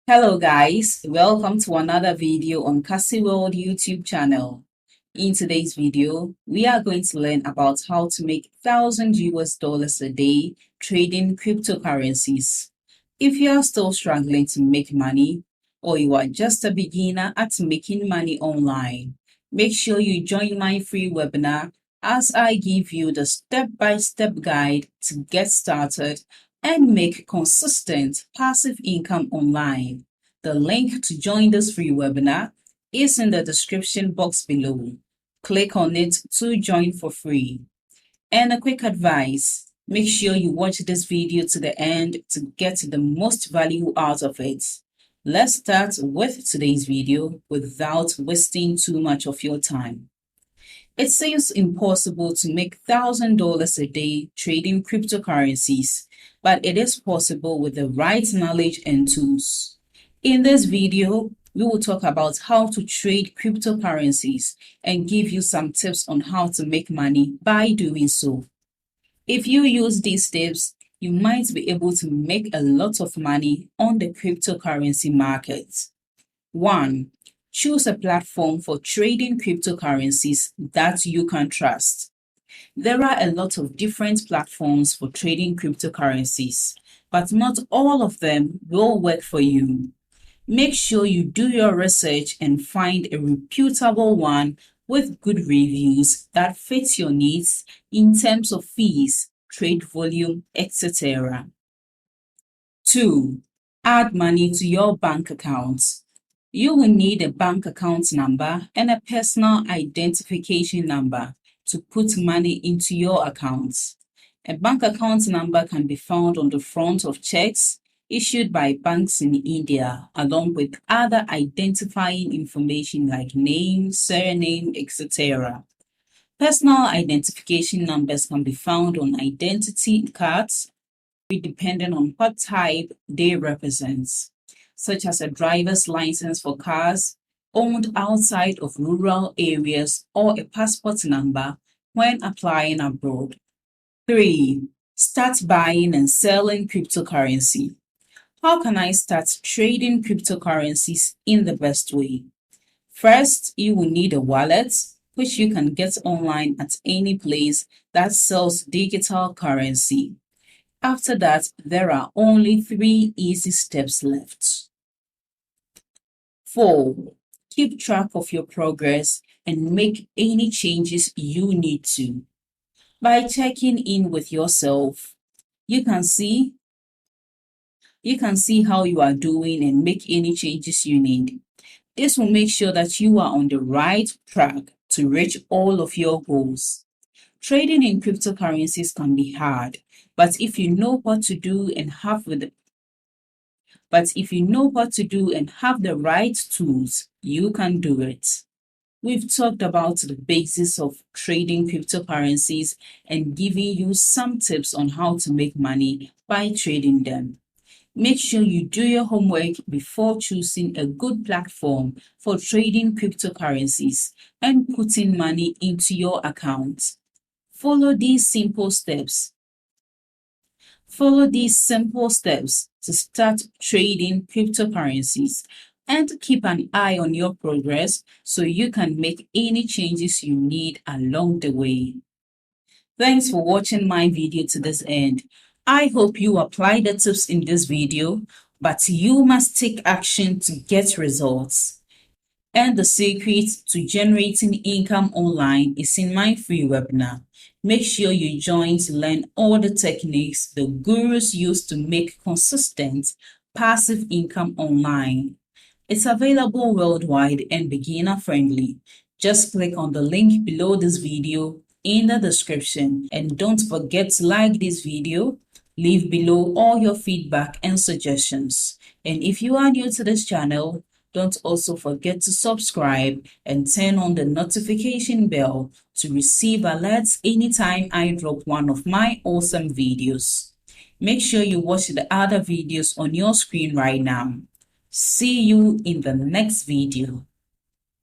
Hello guys, welcome to another video on Cassy World YouTube channel. In today's video, we are going to learn about how to make $1,000 a day trading cryptocurrencies. If you are still struggling to make money, or you are just a beginner at making money online, make sure you join my free webinar as I give you the step-by-step guide to get started and make consistent passive income online. The link to join this free webinar is in the description box below. Click on it to join for free. And a quick advice, make sure you watch this video to the end to get the most value out of it. Let's start with today's video without wasting too much of your time. It seems impossible to make $1,000 a day trading cryptocurrencies, but it is possible with the right knowledge and tools. In this video, we will talk about how to trade cryptocurrencies and give you some tips on how to make money by doing so. If you use these tips, you might be able to make a lot of money on the cryptocurrency market. 1. Choose a platform for trading cryptocurrencies that you can trust. There are a lot of different platforms for trading cryptocurrencies, but not all of them will work for you. Make sure you do your research and find a reputable one with good reviews that fits your needs in terms of fees, trade volume, etc. 2. Add money to your bank account. You will need a bank account number and a personal identification number to put money into your accounts. A bank account number can be found on the front of checks issued by banks in India, along with other identifying information like name, surname, etc. Personal identification numbers can be found on identity cards, depending on what type they represent, such as a driver's license for cars owned outside of rural areas or a passport number when applying abroad. 3. Start buying and selling cryptocurrency. How can I start trading cryptocurrencies in the best way? First, you will need a wallet, which you can get online at any place that sells digital currency. After that, there are only 3 easy steps left. 4. Keep track of your progress and make any changes you need to. By checking in with yourself, you can see how you are doing and make any changes you need. This will make sure that you are on the right track to reach all of your goals. Trading in cryptocurrencies can be hard, but if you know what to do and have the right tools, you can do it. We've talked about the basics of trading cryptocurrencies and giving you some tips on how to make money by trading them. Make sure you do your homework before choosing a good platform for trading cryptocurrencies and putting money into your account. Follow these simple steps to start trading cryptocurrencies and keep an eye on your progress so you can make any changes you need along the way. Thanks for watching my video to this end. I hope you apply the tips in this video, but you must take action to get results. And the secret to generating income online is in my free webinar. Make sure you join to learn all the techniques the gurus use to make consistent passive income online. It's available worldwide and beginner friendly. Just click on the link below this video in the description, and don't forget to like this video. Leave below all your feedback and suggestions. And if you are new to this channel, don't also forget to subscribe and turn on the notification bell to receive alerts anytime I drop one of my awesome videos. Make sure you watch the other videos on your screen right now. See you in the next video.